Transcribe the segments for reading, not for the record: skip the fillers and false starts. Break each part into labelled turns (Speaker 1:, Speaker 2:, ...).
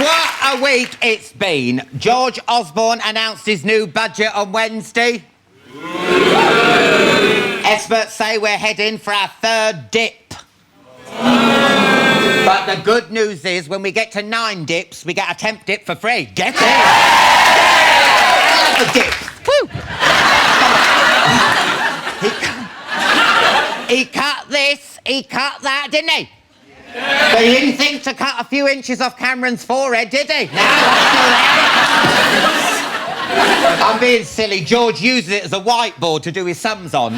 Speaker 1: What a week it's been. George Osborne announced his new budget on Wednesday. Experts say we're heading for our third dip. But the good news is, when we get to 9 dips, we get a 10th dip for free. Get it? I love a dip. Woo! He cut this, he cut that, didn't he? Yeah. But he didn't think to cut a few inches off Cameron's forehead, did he? No, I'm being silly. George uses it as a whiteboard to do his sums on.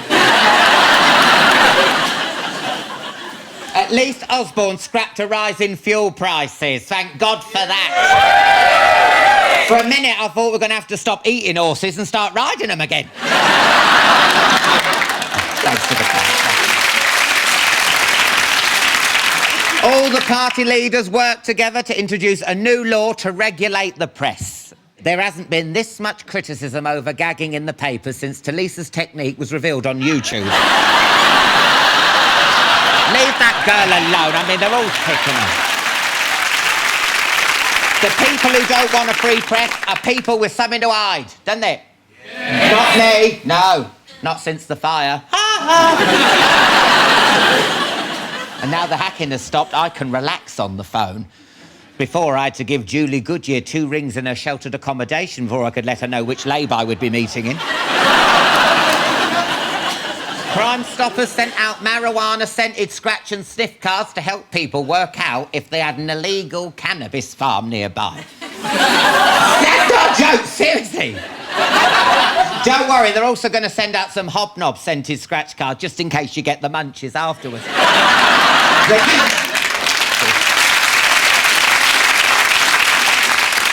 Speaker 1: At least Osborne scrapped a rise in fuel prices. Thank God for that. For a minute, I thought we were going to have to stop eating horses and start riding them again. Thanks for the question. All the party leaders worked together to introduce a new law to regulate the press. There hasn't been this much criticism over gagging in the papers since Talisa's technique was revealed on YouTube. Leave that girl alone. I mean, they're all picking her. The people who don't want a free press are people with something to hide, don't they? Yeah. Not me. No, not since the fire. And now the hacking has stopped, I can relax on the phone. Before, I had to give Julie Goodyear 2 rings in her sheltered accommodation before I could let her know which lay-by we'd be meeting in. Crime Stoppers sent out marijuana-scented scratch and sniff cards to help people work out if they had an illegal cannabis farm nearby. That's not a joke, seriously. Don't worry, they're also going to send out some hobnob-scented scratch cards just in case you get the munchies afterwards.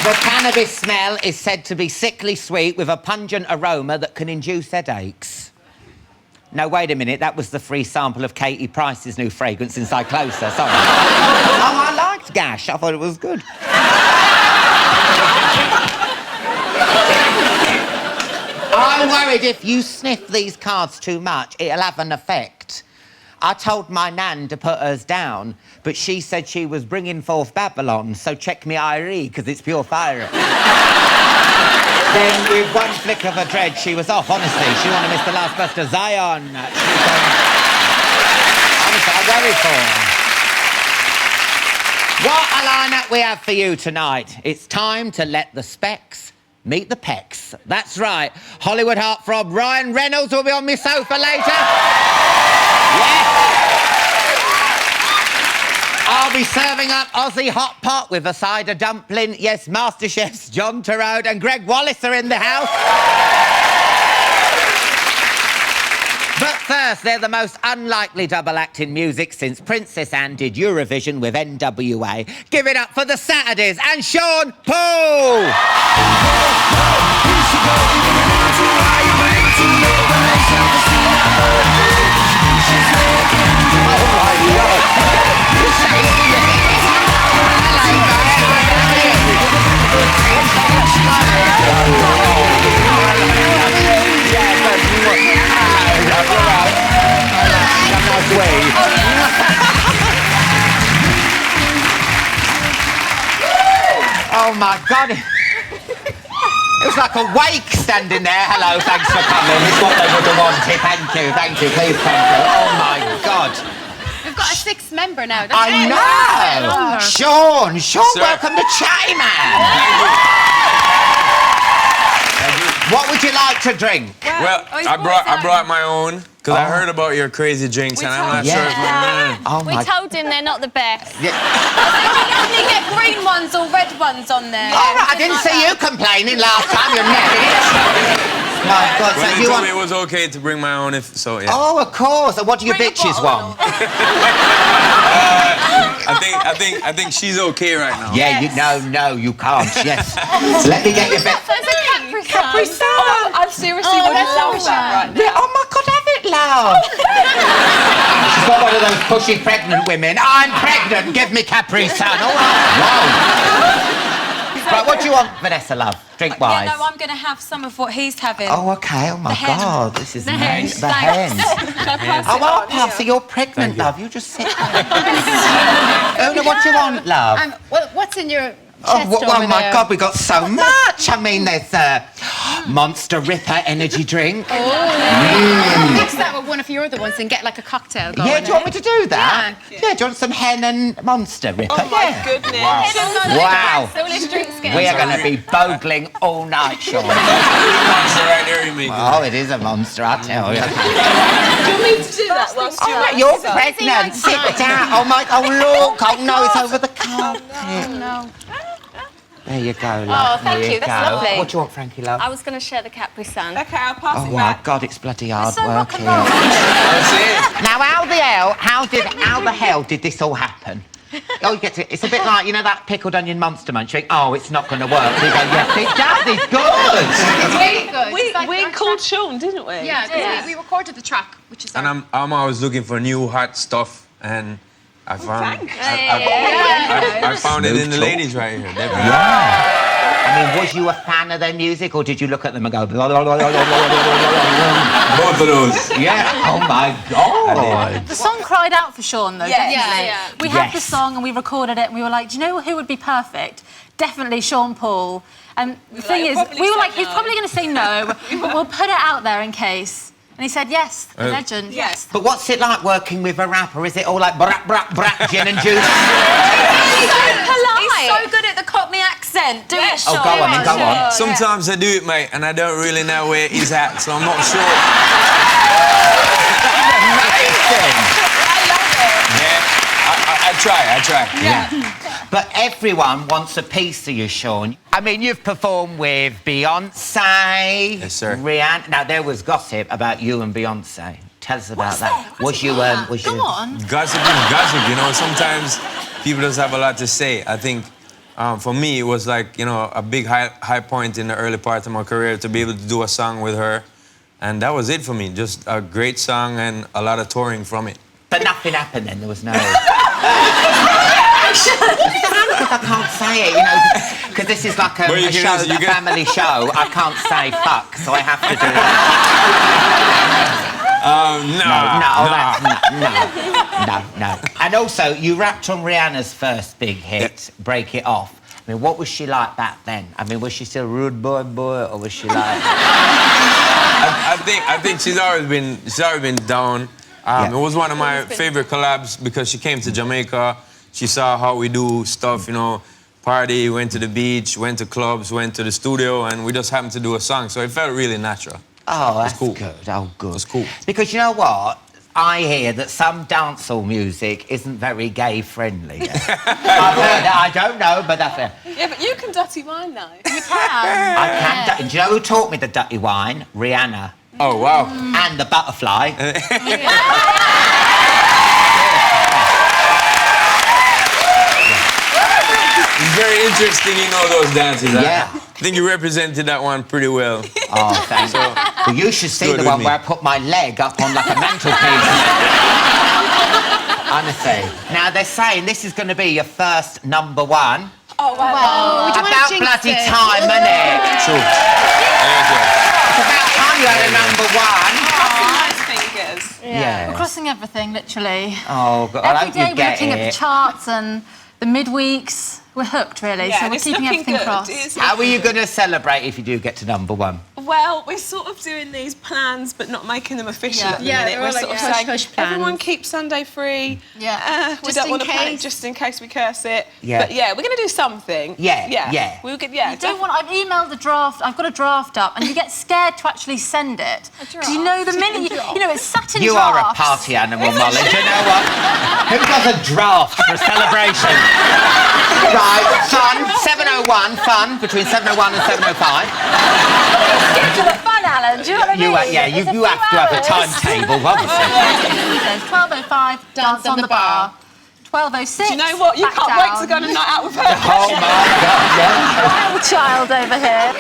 Speaker 1: The cannabis smell is said to be sickly sweet with a pungent aroma that can induce headaches. No, wait a minute, that was the free sample of Katie Price's new fragrance in Cyclosa, sorry. Oh, I liked Gash, I thought it was good. I'm worried if you sniff these cards too much, it'll have an effect. I told my nan to put hers down, but she said she was bringing forth Babylon, so check me IRE, because it's pure fire. Then, with one flick of her dread, she was off, honestly. She wanted to miss the last bus to Zion. Honestly, I worry for her. What a lineup we have for you tonight. It's time to let the specs meet the pecs. That's right. Hollywood heartthrob Ryan Reynolds will be on my sofa later. Yeah. I'll be serving up Aussie hot pot with a side of dumpling. Yes, Masterchef's John Torode and Gregg Wallace are in the house. But first, they're the most unlikely double act in music since Princess Anne did Eurovision with NWA. Give it up for the Saturdays and Sean Paul! Oh my God. It was like a wake standing there. Hello, thanks for coming. It's what they would have wanted. Thank you, please come through. Oh my God.
Speaker 2: We've got a 6th member now.
Speaker 1: I know. Sean, welcome to Chatty, man. What would you like to drink?
Speaker 3: Well, I brought my own because I heard about your crazy drinks and I'm not sure if
Speaker 2: we told him they're not the best.
Speaker 1: Yeah.
Speaker 2: I think you get green ones or red ones on there.
Speaker 1: All right, I didn't see you complaining last time. You're never. My God,
Speaker 3: well, you told me it was okay to bring my own, if so, yeah.
Speaker 1: Oh, of course. And what do your bitches want?
Speaker 3: I think she's okay right now.
Speaker 1: Yeah,
Speaker 2: yes.
Speaker 1: No, you can't. Yes. So let me get your bit.
Speaker 2: Capri Sun.
Speaker 4: I'm seriously would love that right now.
Speaker 1: Yeah, oh my God, have it, love. She's got one of those pushy pregnant women. I'm pregnant. Give me Capri Sun. All right. Wow. Right, what do you want, Vanessa, love? Drink-wise?
Speaker 4: Yeah, no, I'm going to have some of what he's having.
Speaker 1: Oh, OK. Oh, my God. This is nice. The
Speaker 4: hen.
Speaker 1: Oh, I'll pass. So you're pregnant, love. You just sit there. Una, what do you want, love?
Speaker 2: What's in your
Speaker 1: Oh my God, we got so much. I mean, there's Monster Ripper energy drink.
Speaker 2: Mix that with one of your other ones and get like a cocktail going.
Speaker 1: Yeah, do you want me to do that? Yeah, do you want some hen and Monster Ripper?
Speaker 5: Oh my goodness.
Speaker 1: Wow.
Speaker 2: Drinks
Speaker 1: We are going to be bogling all night, Sean.
Speaker 3: Monster right there, you make it.
Speaker 1: Oh, it is a monster, I tell you.
Speaker 5: Do you want me to do that whilst
Speaker 1: You're pregnant. Sit down. Oh my. Oh look. Oh no, it's over the carpet.
Speaker 2: No.
Speaker 1: There you go, love.
Speaker 2: thank
Speaker 1: There
Speaker 2: you, that's
Speaker 1: go.
Speaker 2: lovely.
Speaker 1: What do you want, Frankie, love?
Speaker 4: I was going to share the Capri Sun.
Speaker 5: Okay, I'll pass
Speaker 1: Oh
Speaker 5: it
Speaker 1: my
Speaker 5: back.
Speaker 1: God, it's bloody hard
Speaker 4: so
Speaker 1: work
Speaker 4: rock and
Speaker 1: here.
Speaker 4: roll.
Speaker 3: That's it.
Speaker 1: Now, how the hell did this all happen? Oh, you get to. It's a bit like, you know, that pickled onion monster munch. You think, oh, it's not going to work. We go, yes, it does. It's good.
Speaker 2: It's really good. It's like
Speaker 5: We
Speaker 2: our
Speaker 5: called
Speaker 2: track.
Speaker 5: Sean, didn't we?
Speaker 2: Yeah, because we recorded the track, which is
Speaker 3: And I'm always looking for new hot stuff, and I found
Speaker 5: thanks.
Speaker 3: I found it in the ladies right here. Definitely.
Speaker 1: I mean, was you a fan of their music, or did you look at them and go, blah, blah, blah, blah, blah, blah, blah,
Speaker 3: Both of those.
Speaker 1: blah? Yeah. Oh my God.
Speaker 4: The song cried out for Sean, though, definitely.
Speaker 2: Yeah.
Speaker 4: We had the
Speaker 1: Yes.
Speaker 4: song and we recorded it and we were like, do you know who would be perfect? Definitely Sean Paul. And the thing is,
Speaker 5: probably
Speaker 4: we were
Speaker 5: say
Speaker 4: like, he's
Speaker 5: no.
Speaker 4: probably going to say no, but we'll put it out there in case. And he said, yes, the legend.
Speaker 5: Yes.
Speaker 1: But what's it like working with a rapper? Is it all like brat, brat, brat, gin and juice?
Speaker 4: He's so good at the Cockney accent. Do it, Sean.
Speaker 1: Oh, go on, then, go on.
Speaker 3: Sometimes I do it, mate, and I don't really know where he's at, so I'm not sure.
Speaker 1: Amazing.
Speaker 3: Yeah, I try.
Speaker 1: Yeah. But everyone wants a piece of you, Sean. I mean, you've performed with Beyonce.
Speaker 3: Yes, sir.
Speaker 1: Rihanna. Now, there was gossip about you and Beyonce. Tell us about that. Was you?
Speaker 4: Go on.
Speaker 3: Gossip is gossip, you know. Sometimes people just have a lot to say. I think for me, it was like, you know, a big high point in the early part of my career to be able to do a song with her. And that was it for me. Just a great song and a lot of touring from it.
Speaker 1: But nothing happened then. There was no. Because I can't say it, you know, because this is like a show, a family show. I can't say fuck, so I have to do that. No. And also, you rapped on Rihanna's first big hit, Break It Off. I mean, what was she like back then? I mean, was she still rude boy, or was she like?
Speaker 3: I think she's always been down. It was one of my favorite collabs because she came to Jamaica. She saw how we do stuff, you know, party, went to the beach, went to clubs, went to the studio, and we just happened to do a song. So it felt really natural.
Speaker 1: Oh, that's
Speaker 3: cool.
Speaker 1: good. Oh, good.
Speaker 3: It's cool.
Speaker 1: Because you know what? I hear that some dancehall music isn't very gay-friendly. I've heard that. I don't know, but that's it.
Speaker 5: Yeah, but you can dirty wine now.
Speaker 4: You can.
Speaker 1: I can. Do you know who taught me the dirty wine? Rihanna.
Speaker 3: Oh, wow.
Speaker 1: And the butterfly.
Speaker 3: It's very interesting, you know, those dances.
Speaker 1: Yeah.
Speaker 3: I think you represented that one pretty well.
Speaker 1: Oh, thank you. Well, you should see the one where I put my leg up on like a mantelpiece. Honestly. Now, they're saying this is going to be your first number one.
Speaker 5: Oh, wow.
Speaker 2: Well, would you want
Speaker 1: About
Speaker 2: to jinx
Speaker 1: bloody
Speaker 2: it?
Speaker 1: time, isn't it?
Speaker 3: True.
Speaker 1: It's about time you had a number one.
Speaker 5: Nice fingers.
Speaker 1: Yeah.
Speaker 4: We're crossing everything, literally.
Speaker 1: Oh, God.
Speaker 4: Every
Speaker 1: I hope
Speaker 4: day
Speaker 1: you
Speaker 4: we're
Speaker 1: get
Speaker 4: looking at
Speaker 1: it.
Speaker 4: the charts and the midweeks. We're hooked, really,
Speaker 5: Yeah,
Speaker 4: so
Speaker 5: and
Speaker 4: we're
Speaker 5: it's
Speaker 4: keeping
Speaker 5: looking
Speaker 4: everything
Speaker 5: good.
Speaker 4: crossed.
Speaker 1: How are you going to celebrate if you do get to number one?
Speaker 5: Well, we're sort of doing these plans, but not making them official
Speaker 4: Yeah.
Speaker 5: at the
Speaker 2: Yeah,
Speaker 5: minute.
Speaker 2: they're
Speaker 5: We're
Speaker 2: all
Speaker 5: sort
Speaker 2: like
Speaker 5: of
Speaker 2: hush,
Speaker 5: saying,
Speaker 2: hush plans.
Speaker 5: everyone keep Sunday free.
Speaker 4: Yeah.
Speaker 5: We
Speaker 2: Just
Speaker 5: don't
Speaker 2: in
Speaker 5: want to plan it
Speaker 2: case.
Speaker 5: just in case we curse it.
Speaker 1: Yeah.
Speaker 5: But yeah, we're going to do something.
Speaker 1: Yeah.
Speaker 5: We'll get, yeah.
Speaker 4: You don't want. I've emailed the draft. I've got a draft up, and you get scared to actually send it because you know the minute you know it's sat in
Speaker 1: You
Speaker 4: drafts.
Speaker 1: are a party animal, Molly. Do you know what? Who does a draft for a celebration? Right, fun, 7:01, fun, between 7:01 and 7:05.
Speaker 4: Get to the fun, Alan. Do you know what I mean?
Speaker 1: You have to have a timetable, obviously.
Speaker 4: 12:05, dance on the bar. 12:06.
Speaker 5: Do you know what? You
Speaker 4: back
Speaker 5: can't
Speaker 4: down.
Speaker 5: wait to go on a night out with her.
Speaker 1: Oh, my God, yeah.
Speaker 4: Wild child over here.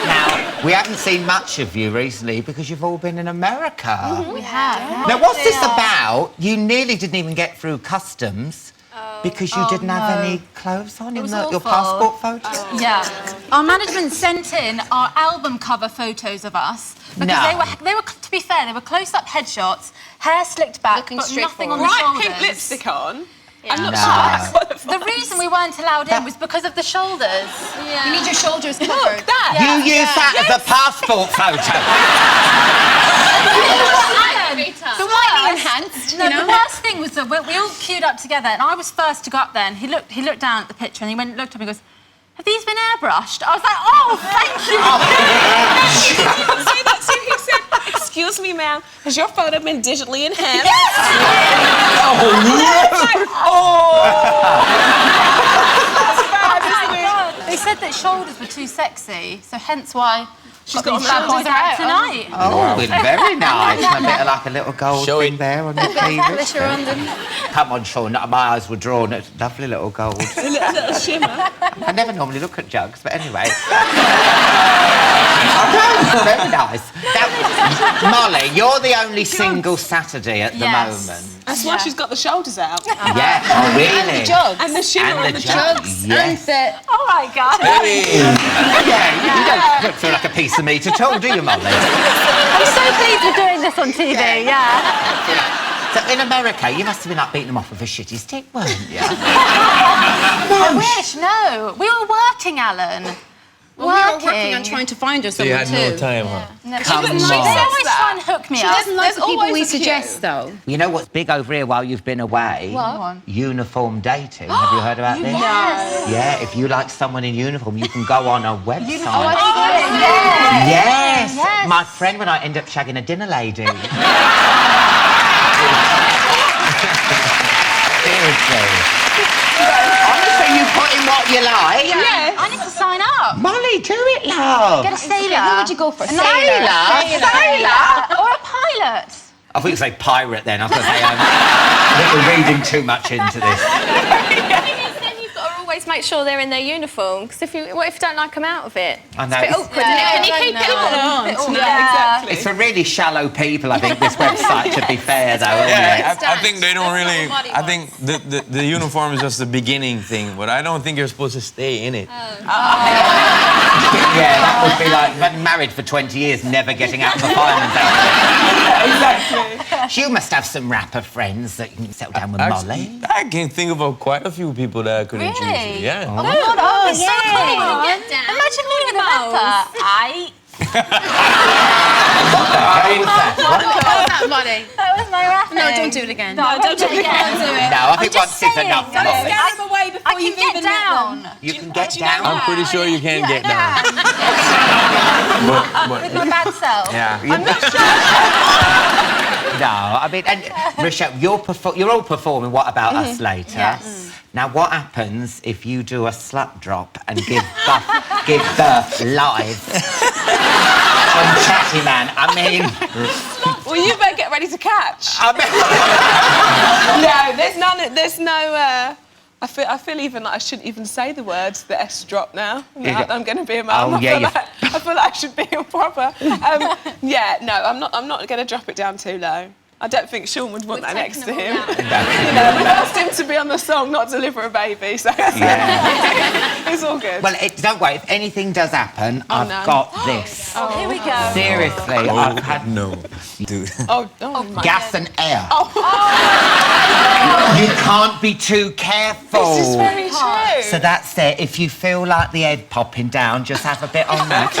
Speaker 1: Now, we haven't seen much of you recently because you've all been in America.
Speaker 4: We have.
Speaker 1: Now, what's this about? You nearly didn't even get through customs because you didn't have any clothes on in
Speaker 4: was
Speaker 1: your
Speaker 4: awful.
Speaker 1: passport photo.
Speaker 4: Yeah. Our management sent in our album cover photos of us because
Speaker 1: No.
Speaker 4: they were, to be fair, they were close-up headshots, hair slicked back,
Speaker 2: Looking
Speaker 4: but
Speaker 2: straight
Speaker 4: nothing
Speaker 2: forward.
Speaker 4: on the
Speaker 5: Bright
Speaker 4: shoulders.
Speaker 5: pink lipstick on. I'm not
Speaker 1: No.
Speaker 5: sure I qualify.
Speaker 4: The reason we weren't allowed in was because of the shoulders.
Speaker 2: You need your shoulders covered.
Speaker 1: You use that as a passport photo.
Speaker 2: Slightly enhanced,
Speaker 4: No,
Speaker 2: you know?
Speaker 4: the worst thing was that we all queued up together, and I was first to go up there, and he looked down at the picture, and he looked up and he goes, "Have these been airbrushed?" I was like, "Oh, thank you."
Speaker 5: Say that to him. He said, "Excuse me, ma'am, has your photo been digitally enhanced?"
Speaker 4: They said that shoulders were too sexy, so hence why
Speaker 5: She's
Speaker 4: got
Speaker 5: got
Speaker 4: these bad
Speaker 5: shoulders
Speaker 4: boys out
Speaker 5: out.
Speaker 4: tonight.
Speaker 1: Oh, very nice. A bit of like a little gold
Speaker 3: Show
Speaker 1: thing
Speaker 3: it.
Speaker 1: there on your cleavage.
Speaker 2: around them.
Speaker 1: Come on, Sean. My eyes were drawn at lovely little gold.
Speaker 5: A little shimmer.
Speaker 1: I never normally look at jugs, but anyway. Very nice. Now, Molly, you're the only single Saturday at the
Speaker 4: Yes.
Speaker 1: moment.
Speaker 5: That's why she's got the shoulders out.
Speaker 1: Yeah, oh, really?
Speaker 2: Jugs.
Speaker 5: And the shimmer
Speaker 1: And
Speaker 5: on
Speaker 1: the
Speaker 5: the
Speaker 1: jugs.
Speaker 2: And
Speaker 1: Yes.
Speaker 2: the...
Speaker 4: All right, guys.
Speaker 1: Yeah, you don't feel like a piece of meat at all, do you, Molly?
Speaker 4: I'm so pleased we're doing this on TV, yeah.
Speaker 1: So in America, you must have been like beating them off with a shitty stick, weren't you?
Speaker 4: I wish, no. We were working, Alan.
Speaker 2: Well, we were working on trying to find her
Speaker 3: So you
Speaker 2: someone
Speaker 3: had
Speaker 2: too.
Speaker 3: no time, huh?
Speaker 4: No,
Speaker 1: Come
Speaker 4: they
Speaker 1: on.
Speaker 4: always try and hook me
Speaker 2: She
Speaker 4: up.
Speaker 2: doesn't like the
Speaker 5: There's
Speaker 2: people we
Speaker 5: always a cue.
Speaker 2: suggest, though.
Speaker 1: You know what's big over here while you've been away?
Speaker 2: What?
Speaker 1: Uniform dating. Have you heard about this?
Speaker 4: Yes.
Speaker 1: Yeah, if you like someone in uniform, you can go on a website.
Speaker 4: Yes.
Speaker 1: Yes. My friend and I end up shagging a dinner lady. Seriously. Honestly, you put in what you like.
Speaker 5: Yeah.
Speaker 4: I need to sign up.
Speaker 1: Molly, do it, love.
Speaker 4: Get a sailor.
Speaker 2: Who would you go for?
Speaker 1: Sailor.
Speaker 4: Or a pilot.
Speaker 1: I think it's like pirate then. I was going to say, we're reading too much into this.
Speaker 6: Then you've got to always make sure they're in their uniform, because what if you don't like them out of it?
Speaker 1: I know.
Speaker 6: It's a bit awkward, isn't it? Can you keep it on?
Speaker 5: Yeah, exactly.
Speaker 1: It's for really shallow people, I think, this website, to be fair, though, isn't it?
Speaker 3: Yeah, I think they don't really. I think the uniform is just the beginning thing, but I don't think you're supposed to stay in it.
Speaker 1: Yeah, that would be like been married for 20 years, never getting out of the fireman's
Speaker 5: Exactly.
Speaker 1: You must have some rapper friends that you can settle down with Molly.
Speaker 3: I can think of quite a few people that I could introduce you.
Speaker 4: Really?
Speaker 3: Yeah.
Speaker 4: Oh, my God, oh, so cool.
Speaker 6: Get down.
Speaker 4: Imagine me with a rapper.
Speaker 2: that money.
Speaker 4: That was my rapper.
Speaker 2: No, don't do it again.
Speaker 4: No, don't do it again.
Speaker 1: No, I think once is enough,
Speaker 5: Don't
Speaker 1: Molly.
Speaker 5: scare them away
Speaker 4: I
Speaker 5: before
Speaker 4: can
Speaker 5: you've
Speaker 4: get
Speaker 5: even met them.
Speaker 4: down.
Speaker 1: You can get down.
Speaker 3: I'm pretty sure you can get down.
Speaker 4: With my bad self.
Speaker 3: Yeah.
Speaker 1: No, I mean, and Rochelle, you're all performing What About Us later.
Speaker 4: Yes.
Speaker 1: Now, what happens if you do a slut drop and give birth live on Chatty Man? I mean...
Speaker 5: Well, you better get ready to catch.
Speaker 1: I mean
Speaker 5: No, there's no. I feel even like I shouldn't even say the words the S drop now. I'm going to be a mum.
Speaker 1: Oh, yeah,
Speaker 5: I feel like I should be a proper. Yeah, no, I'm not going to drop it down too low. I don't think Sean would want that next to him. We asked him to be on the song, not deliver a baby, so
Speaker 1: Yeah.
Speaker 5: it's all good.
Speaker 1: Well, don't worry. If anything does happen, I've
Speaker 5: no.
Speaker 1: got this.
Speaker 4: Here we go.
Speaker 1: Seriously, I've had
Speaker 3: No, dude.
Speaker 5: oh my
Speaker 1: gas and air.
Speaker 5: Oh.
Speaker 1: You can't be too careful.
Speaker 5: This is very true.
Speaker 1: So that's it. If you feel like the head popping down, just have a bit on that.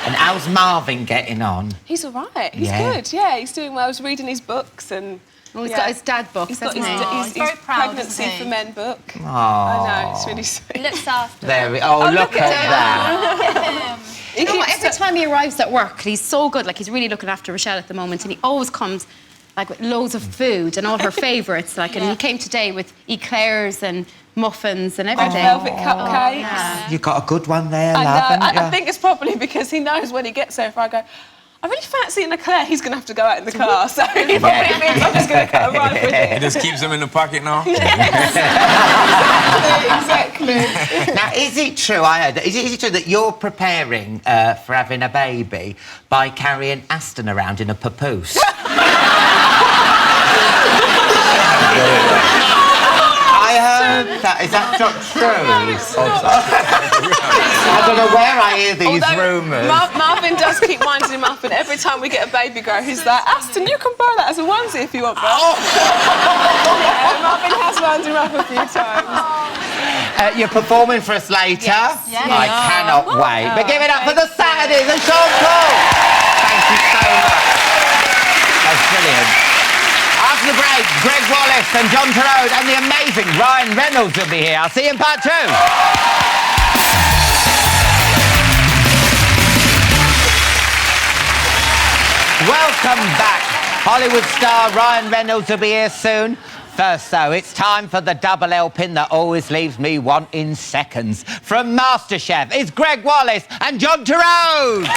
Speaker 1: And how's Marvin getting on?
Speaker 5: He's all right. He's
Speaker 1: Yeah.
Speaker 5: good. Yeah, he's doing well. I was reading his books and.
Speaker 2: Oh, he's got his dad books,
Speaker 5: He's got
Speaker 2: hasn't
Speaker 5: his,
Speaker 2: he?
Speaker 5: his,
Speaker 4: he's very
Speaker 5: his
Speaker 4: proud,
Speaker 5: pregnancy
Speaker 4: isn't he?
Speaker 5: for men book.
Speaker 1: Aww.
Speaker 5: I know, it's really sweet.
Speaker 6: Looks after.
Speaker 1: There we. Oh, look at that.
Speaker 2: You know what, every time he arrives at work, he's so good. Like, he's really looking after Rochelle at the moment, and he always comes, like, with loads of food and all her favourites. Like, and he came today with eclairs and muffins and everything.
Speaker 5: Velvet cupcakes.
Speaker 1: You got a good one there,
Speaker 5: I
Speaker 1: love,
Speaker 5: know.
Speaker 1: haven't
Speaker 5: I
Speaker 1: you?
Speaker 5: think it's probably because he knows when he gets there, if I go, I really fancy an eclair, he's going to have to go out in the car. So he probably thinks I'm just going to arrive with
Speaker 3: It
Speaker 5: it.
Speaker 3: just keeps them in the pocket now.
Speaker 5: Exactly.
Speaker 1: Now, is it true? Is it true that you're preparing for having a baby by carrying Aston around in a papoose? I heard Is that not true? I don't know where I hear these rumours.
Speaker 5: Marvin does keep winding him up, and every time we get a baby grow, he's like, Aston, you can buy that as a onesie if you want, bro. Yeah, Marvin has wound him up a few times.
Speaker 1: You're performing for us later.
Speaker 4: Yes.
Speaker 1: I cannot wait. But give it up for the Saturdays and Sean Paul. Thank you so much. That's brilliant. After the break, Gregg Wallace and John Torode and the amazing Ryan Reynolds will be here. I'll see you in part 2. Welcome back. Hollywood star Ryan Reynolds will be here soon. First, though, it's time for the double helping that always leaves me wanting seconds. From Masterchef, it's Gregg Wallace and John Torode.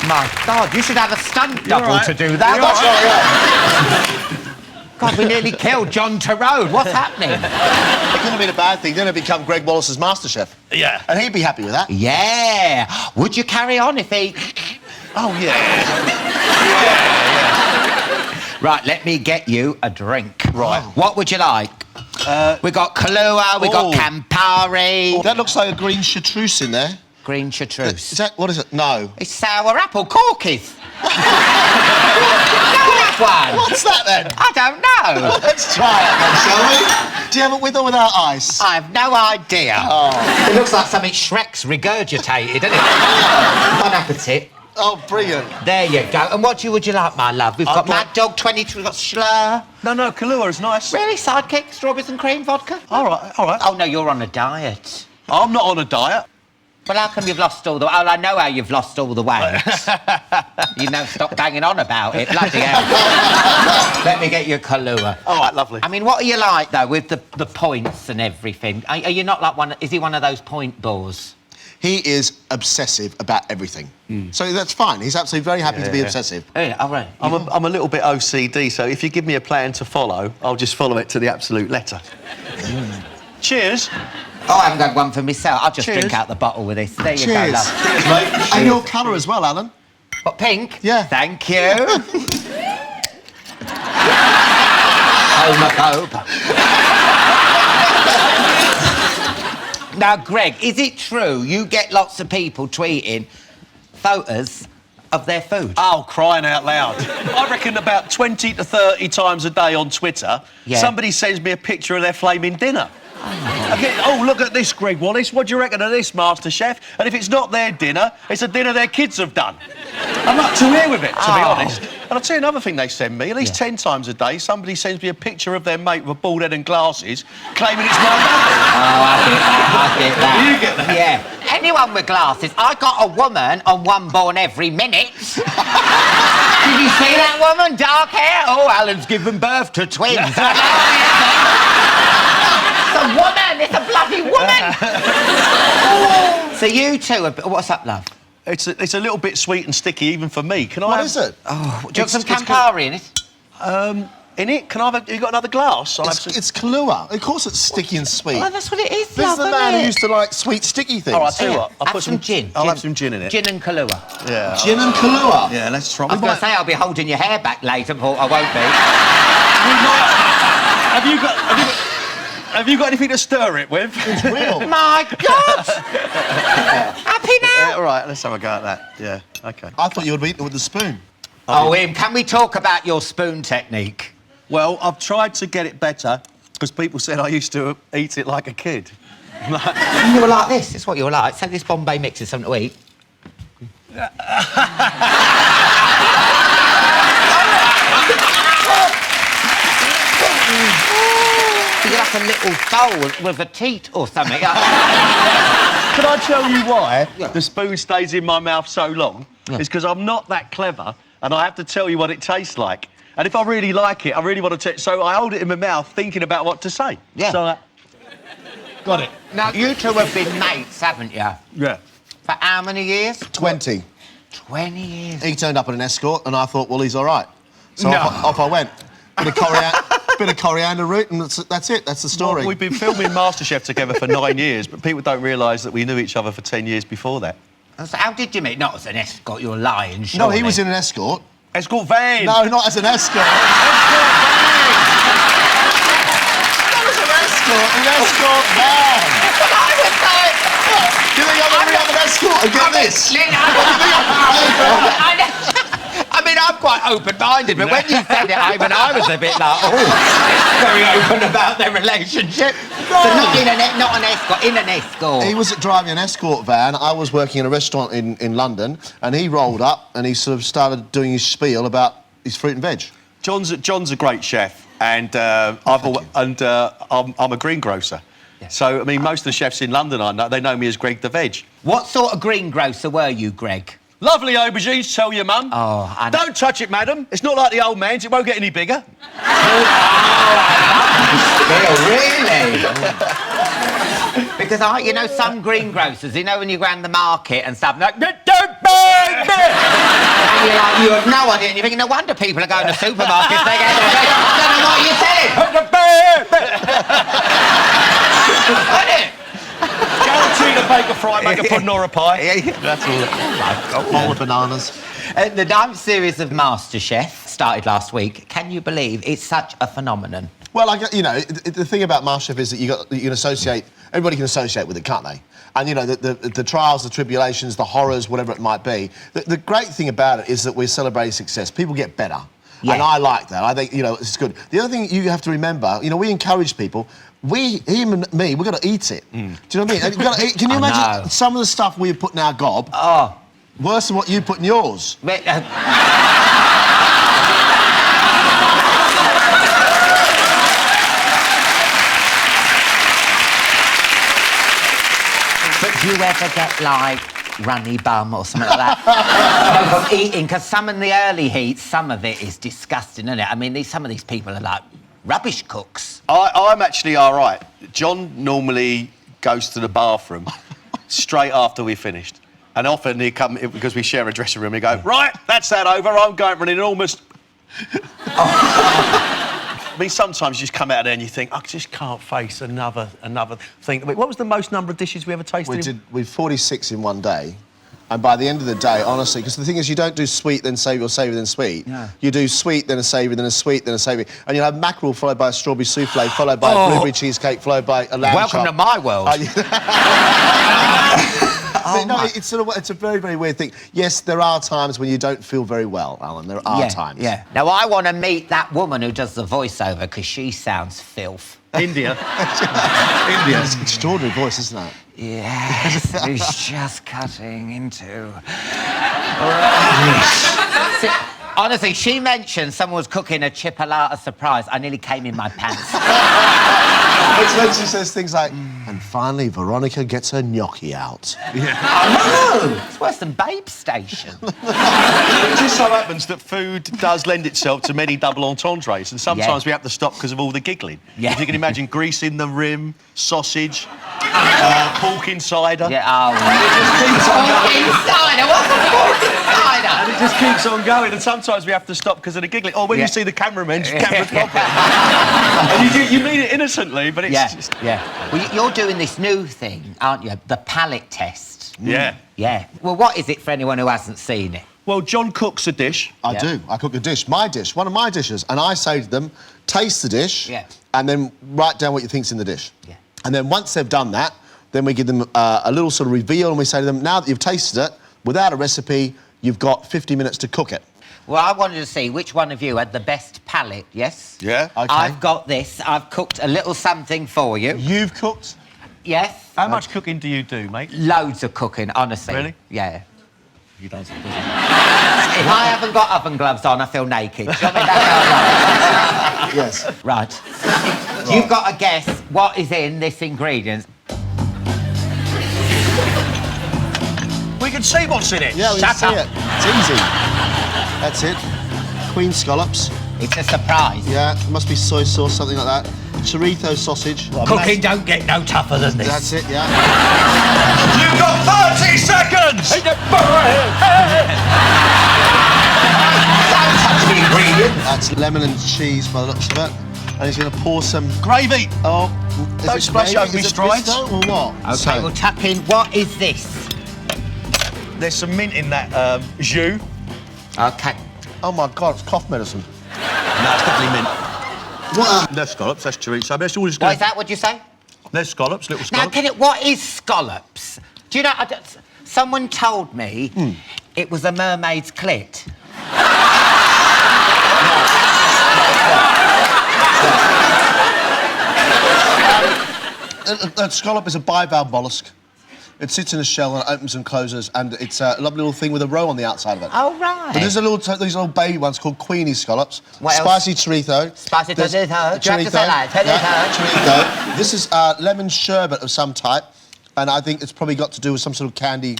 Speaker 1: My God, you should have a stunt double to do that. God, we nearly killed John Torode. What's happening?
Speaker 7: It couldn't have been a bad thing. Then it'd become Gregg Wallace's Masterchef.
Speaker 8: Yeah.
Speaker 7: And he'd be happy with that.
Speaker 1: Yeah. Would you carry on if he...
Speaker 7: Oh, yeah.
Speaker 1: Right, let me get you a drink.
Speaker 7: Right.
Speaker 1: What would you like? We got Kahlua, we got
Speaker 7: Oh.
Speaker 1: Campari.
Speaker 7: That looks like a green chartreuse in there.
Speaker 1: Green chartreuse.
Speaker 7: Is that... What is it? No.
Speaker 1: It's sour apple corkies. You know that one?
Speaker 7: What's that, then?
Speaker 1: I don't know.
Speaker 7: Let's try it, then, shall we? Do you have it with or without ice?
Speaker 1: I have no idea.
Speaker 7: Oh.
Speaker 1: It looks like something Shrek's regurgitated, doesn't it? Bon appetit.
Speaker 7: Oh, brilliant.
Speaker 1: There you go. And what would you like, my love? We've got Mad Dog 22, we've got Slur.
Speaker 8: No, Kahlua is nice.
Speaker 1: Really? Sidekick? Strawberries and cream vodka?
Speaker 8: All right.
Speaker 1: Oh, no, you're on a diet.
Speaker 8: I'm not on a diet.
Speaker 1: Well, how come you've lost all the... Oh, I know how you've lost all the weight. You know, stop banging on about it. Bloody hell. Let me get you a Kahlua.
Speaker 8: All right, lovely.
Speaker 1: I mean, what are you like, though, with the points and everything? Are you not like one... Is he one of those point bores?
Speaker 7: He is obsessive about everything. So that's fine. He's absolutely very happy to be obsessive.
Speaker 1: Yeah, all right.
Speaker 8: I'm a little bit OCD, so if you give me a plan to follow, I'll just follow it to the absolute letter. Cheers.
Speaker 1: Oh, I haven't got one for myself. I'll just
Speaker 8: Cheers.
Speaker 1: drink out the bottle with this. There you go,
Speaker 7: Cheers.
Speaker 1: love.
Speaker 7: Cheers, mate. And your colour as well, Alan.
Speaker 1: What, pink?
Speaker 7: Yeah.
Speaker 1: Thank you. Homophobe. Now, Gregg, is it true you get lots of people tweeting photos of their food?
Speaker 8: Oh, crying out loud. I reckon about 20 to 30 times a day on Twitter, somebody sends me a picture of their flaming dinner. Oh, look at this, Gregg Wallace. What do you reckon of this, Masterchef? And if it's not their dinner, it's a dinner their kids have done. I'm up to here with it, to be honest. And I'll tell you another thing they send me. At least 10 times a day, somebody sends me a picture of their mate with a bald head and glasses, claiming it's my mate.
Speaker 1: Oh, I get that.
Speaker 8: You get that?
Speaker 1: Yeah. Anyone with glasses. I got a woman on One Born Every Minute. Did you see that woman? Dark hair? Oh, Alan's given birth to twins. It's a woman! It's a bloody woman! So you two are... What's up, love?
Speaker 8: It's a little bit sweet and sticky, even for me. Can I
Speaker 7: What
Speaker 8: have...
Speaker 7: is it?
Speaker 1: Oh, do you want some Campari in it?
Speaker 8: In it? Can I have... Have you got another glass? I'll have some...
Speaker 7: It's Kahlua. Of course it's sticky and sweet.
Speaker 1: Oh, that's what it is,
Speaker 7: This
Speaker 1: love,
Speaker 7: is the
Speaker 1: isn't
Speaker 7: man who
Speaker 1: it?
Speaker 7: used to like sweet, sticky things.
Speaker 8: All right, I'll tell you
Speaker 1: Yeah.
Speaker 8: what. I'll
Speaker 1: Have
Speaker 8: put
Speaker 1: some gin.
Speaker 8: I'll have some gin in it.
Speaker 1: Gin and Kahlua.
Speaker 8: Yeah.
Speaker 7: Gin and Kahlua.
Speaker 8: Yeah, let's try.
Speaker 1: I was going to say I'll be holding your hair back later, but I won't be.
Speaker 8: Have you got anything to stir it with?
Speaker 7: It's real.
Speaker 1: My God! Happy now?
Speaker 8: All right, let's have a go at that. Yeah, OK.
Speaker 7: I thought you would eat it with a spoon.
Speaker 1: Oh, Ian, can we talk about your spoon technique?
Speaker 8: Well, I've tried to get it better because people said I used to eat it like a kid.
Speaker 1: You were like this. It's what you were like. Take this Bombay mix is something to eat. You're like a little bowl with a teat or something.
Speaker 8: Can I tell you why the spoon stays in my mouth so long? It's because I'm not that clever and I have to tell you what it tastes like. And if I really like it, I really want to... So I hold it in my mouth thinking about what to say.
Speaker 1: Yeah.
Speaker 8: So, got it.
Speaker 1: Now, you two have been mates, haven't you?
Speaker 8: Yeah.
Speaker 1: For how many years?
Speaker 7: 20.
Speaker 1: 20 years.
Speaker 7: He turned up on an escort and I thought, well, he's all right. So
Speaker 1: No.
Speaker 7: off I went. Bit of bit of coriander root, and that's it. That's the story.
Speaker 8: Well, we've been filming MasterChef together for 9 years, but people don't realise that we knew each other for 10 years before that.
Speaker 1: So how did you meet? Not as an escort, you're lying,
Speaker 7: No,
Speaker 1: surely.
Speaker 7: he was in an escort.
Speaker 8: Escort van!
Speaker 7: No, not as an escort. An escort van. Do you think I'm going to ring up an escort and get this?
Speaker 1: I mean, I'm quite open-minded, but when you said it, I was a bit like, oh, very open about their relationship.
Speaker 7: No.
Speaker 1: So not an escort, in an escort.
Speaker 7: He was driving an escort van. I was working in a restaurant in London, and he rolled up and he sort of started doing his spiel about his fruit and veg.
Speaker 8: John's a great chef, and I'm a greengrocer.
Speaker 1: Yeah.
Speaker 8: So, I mean, most of the chefs in London, they know me as Gregg the Veg.
Speaker 1: What sort of greengrocer were you, Gregg?
Speaker 8: Lovely aubergines, tell your mum.
Speaker 1: Oh,
Speaker 8: Don't touch it, madam. It's not like the old man's. It won't get any bigger.
Speaker 1: Really? Because you know, some greengrocers, you know, when you go around the market and stuff, like, don't buy me! And you have no idea, and you think, no wonder people are going to supermarkets, they go, I don't know what you're saying.
Speaker 8: Guaranteed to bake a fry, make a pudding or a pie.
Speaker 7: That's all. A bowl of bananas.
Speaker 1: The 9th series of Masterchef started last week. Can you believe it's such a phenomenon?
Speaker 7: Well, you know, the thing about MasterChef is that you can associate. Everybody can associate with it, can't they? And you know, the trials, the tribulations, the horrors, whatever it might be. The great thing about it is that we're celebrating success. People get better. Yeah. And I like that. I think, you know, it's good. The other thing you have to remember, you know, we encourage people. Him and me, we've got to eat it. Do you know what I mean? You've got to eat. Can you imagine some of the stuff we put in our gob?
Speaker 1: Oh.
Speaker 7: Worse than what you put in yours.
Speaker 1: But do you ever get, like, runny bum or something like that? From eating, because some in the early heats, some of it is disgusting, isn't it? I mean, some of these people are like rubbish cooks.
Speaker 8: I'm actually all right. John normally goes to the bathroom straight after we finished. And often he come, because we share a dressing room, he go, right, that's that over, I'm going for an enormous... I mean, sometimes you just come out there and you think, I just can't face another thing. I mean, what was the most number of dishes we ever tasted?
Speaker 7: We did 46 in one day. And by the end of the day, honestly, because the thing is, you don't do sweet, then savoury, or savoury, then sweet. Yeah. You do sweet, then a savoury, then a sweet, then a savoury. And you'll have mackerel followed by a strawberry souffle, followed by a blueberry cheesecake, followed by a lamb
Speaker 1: Welcome
Speaker 7: chop.
Speaker 1: to my world.
Speaker 7: It's a very, very weird thing. Yes, there are times when you don't feel very well, Alan. There are times.
Speaker 1: Yeah. Now, I want to meet that woman who does the voiceover, because she sounds filth.
Speaker 8: India.
Speaker 7: India. It's an extraordinary voice, isn't it?
Speaker 1: Yes, he's just cutting into... Honestly, she mentioned someone was cooking a chipolata surprise. I nearly came in my pants.
Speaker 7: It's when she says things like, and finally Veronica gets her gnocchi out.
Speaker 1: Yeah. Oh, it's worse than Babe Station.
Speaker 8: It just so happens that food does lend itself to many double entendres, and sometimes we have to stop because of all the giggling.
Speaker 1: Yeah.
Speaker 8: If you can imagine grease in the rim, sausage, pork insider.
Speaker 1: Yeah, oh. Pork insider? What's a pork insider?
Speaker 8: And it just keeps on going, and sometimes we have to stop because of the giggling. Or when you see the cameramen, cameras popping. And you mean it innocently, but it's just...
Speaker 1: Yeah. Well, you're doing this new thing, aren't you? The palate test.
Speaker 8: Yeah.
Speaker 1: Yeah. Well, what is it for anyone who hasn't seen it?
Speaker 8: Well, John cooks a dish.
Speaker 7: I do. I cook a dish. My dish. One of my dishes. And I say to them, taste the dish.
Speaker 1: Yeah.
Speaker 7: And then write down what you think's in the dish.
Speaker 1: Yeah.
Speaker 7: And then once they've done that, then we give them a little sort of reveal, and we say to them, now that you've tasted it, without a recipe, you've got 50 minutes to cook it.
Speaker 1: Well, I wanted to see which one of you had the best palate, yes?
Speaker 8: Yeah.
Speaker 7: Okay.
Speaker 1: I've got this. I've cooked a little something for you.
Speaker 7: You've cooked?
Speaker 1: Yes.
Speaker 8: How much cooking do you do, mate?
Speaker 1: Loads of cooking, honestly.
Speaker 8: Really?
Speaker 1: Yeah.
Speaker 8: You don't.
Speaker 1: If I haven't got oven gloves on, I feel naked. Do you know what I mean?
Speaker 7: Yes.
Speaker 1: Right. You've got to guess what is in this ingredient.
Speaker 8: We can see what's in it.
Speaker 7: Yeah, we can see it. It's easy. That's it. Queen scallops.
Speaker 1: It's a surprise.
Speaker 7: Yeah, it must be soy sauce, something like that. Chorizo sausage.
Speaker 1: Cooking don't get no tougher than this.
Speaker 7: That's it, yeah.
Speaker 8: You've got 30 seconds!
Speaker 1: Don't touch the ingredient.
Speaker 7: That's lemon and cheese by the looks of it. And he's going to pour some...
Speaker 8: Gravy.
Speaker 7: Oh,
Speaker 8: Don't splash over me strides.
Speaker 7: Or what?
Speaker 1: OK, we'll tuck in. What is this?
Speaker 8: There's some mint in that jus.
Speaker 1: OK.
Speaker 7: Oh, my God, it's cough medicine.
Speaker 8: No, it's definitely mint.
Speaker 7: What?
Speaker 8: Less scallops, that's chorizo. Let's all just
Speaker 1: What is that? What'd you say?
Speaker 8: Less scallops, little
Speaker 1: Now,
Speaker 8: scallops.
Speaker 1: what is scallops? Do you know... someone told me it was a mermaid's clit.
Speaker 7: A scallop is a bivalve mollusk. It sits in a shell and it opens and closes, and it's a lovely little thing with a roe on the outside of it.
Speaker 1: Oh, right.
Speaker 7: But there's these little baby ones called Queenie scallops.
Speaker 1: What
Speaker 7: Spicy
Speaker 1: else?
Speaker 7: chorizo.
Speaker 1: Spicy
Speaker 7: There's-
Speaker 1: chorizo. Do you have to say that?
Speaker 7: Chorizo. This is lemon sherbet of some type, and I think it's probably got to do with some sort of candy,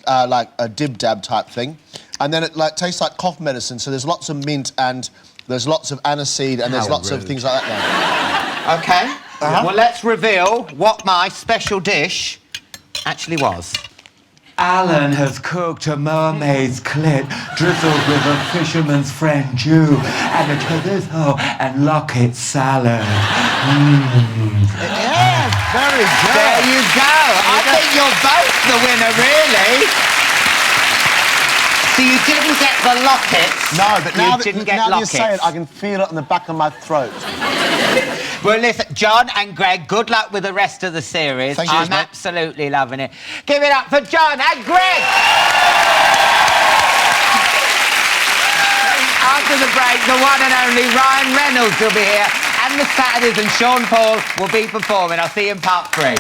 Speaker 7: like a dib-dab type thing. And then it tastes like cough medicine, so there's lots of mint and there's lots of aniseed and there's lots of things like that now.
Speaker 1: OK. Well, let's reveal what my special dish actually was.
Speaker 9: Alan has cooked a mermaid's clit drizzled with a fisherman's friend Jew and a chorizo and locket salad.
Speaker 7: Yeah, very good.
Speaker 1: There you go. I think you're both the winner, really. So you didn't get the lockets.
Speaker 7: No, but now,
Speaker 1: you didn't get
Speaker 7: now that you
Speaker 1: lockets.
Speaker 7: say it, I can feel it on the back of my throat.
Speaker 1: Well, listen, John and Greg, good luck with the rest of the series.
Speaker 7: Thank you,
Speaker 1: I'm
Speaker 7: mate.
Speaker 1: absolutely loving it. Give it up for John and Greg! After the break, the one and only Ryan Reynolds will be here, and the Saturdays and Sean Paul will be performing. I'll see you in part 3.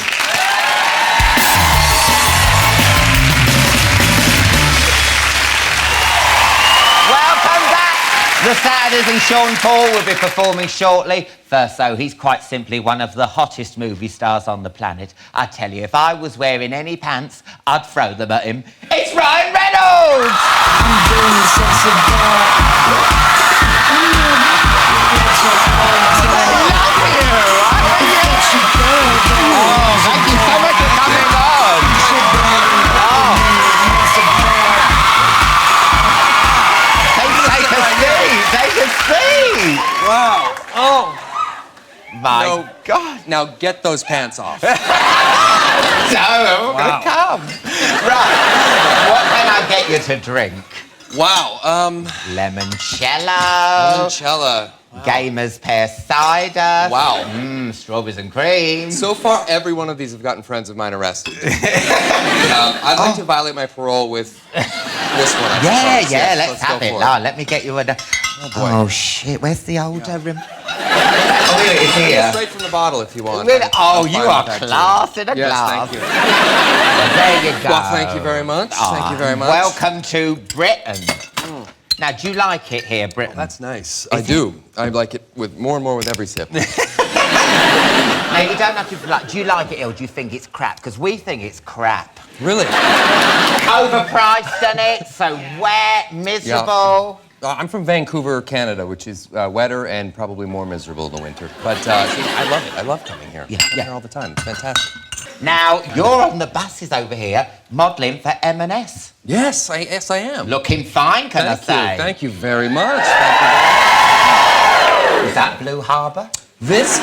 Speaker 1: Welcome back! The Saturdays and Sean Paul will be performing shortly. First, though, he's quite simply one of the hottest movie stars on the planet. I tell you, if I was wearing any pants, I'd throw them at him. It's Ryan Reynolds! Thank you so much for coming on. Take a seat. Take a seat.
Speaker 10: Wow. Oh.
Speaker 1: My
Speaker 10: No.
Speaker 1: God.
Speaker 10: Now get those pants off.
Speaker 1: No, I'm gonna come. Right. What can I get you to drink?
Speaker 10: Wow.
Speaker 1: Limoncello.
Speaker 10: Limoncello.
Speaker 1: Gamer's pear cider.
Speaker 10: Wow.
Speaker 1: Strawberries and cream.
Speaker 10: So far, every one of these have gotten friends of mine arrested. I'd like to violate my parole with this one. I suppose.
Speaker 1: Yeah,
Speaker 10: Yes,
Speaker 1: let's have
Speaker 10: go
Speaker 1: it.
Speaker 10: for
Speaker 1: Now, let me get you a...
Speaker 10: Oh, boy.
Speaker 1: Oh, shit, where's the older rim? Oh, here it is here.
Speaker 10: Straight from the bottle if you want.
Speaker 1: Really? Oh,
Speaker 10: I'm
Speaker 1: you
Speaker 10: fine
Speaker 1: are
Speaker 10: with that, too.
Speaker 1: class in a
Speaker 10: Yes,
Speaker 1: glass.
Speaker 10: thank you.
Speaker 1: There you go.
Speaker 10: Well, thank you very much. Thank you very much.
Speaker 1: Welcome to Britain. Now, do you like it here, Britain?
Speaker 10: That's nice. I do. I like it with more and more with every sip.
Speaker 1: Now, you don't have to like. Do you like it, or do you think it's crap? Because we think it's crap.
Speaker 10: Really?
Speaker 1: Overpriced, isn't it? So wet, miserable.
Speaker 10: I'm from Vancouver, Canada, which is wetter and probably more miserable in the winter. But see, I love it. I love coming here. I come here all the time. It's fantastic.
Speaker 1: Now, you're on the buses over here, modelling for M&S.
Speaker 10: Yes, I am.
Speaker 1: Looking fine, can I say?
Speaker 10: Thank you very much.
Speaker 1: Is that Blue Harbour?
Speaker 10: This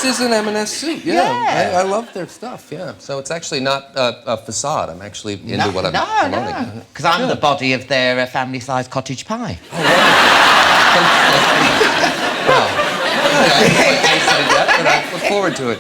Speaker 10: is an M&S suit. Yeah. I love their stuff. Yeah. So it's actually not a facade. I'm actually into what I'm promoting.
Speaker 1: No, because I'm the body of their family-sized cottage pie.
Speaker 10: Well, I haven't tasted it yet, but I look forward to it.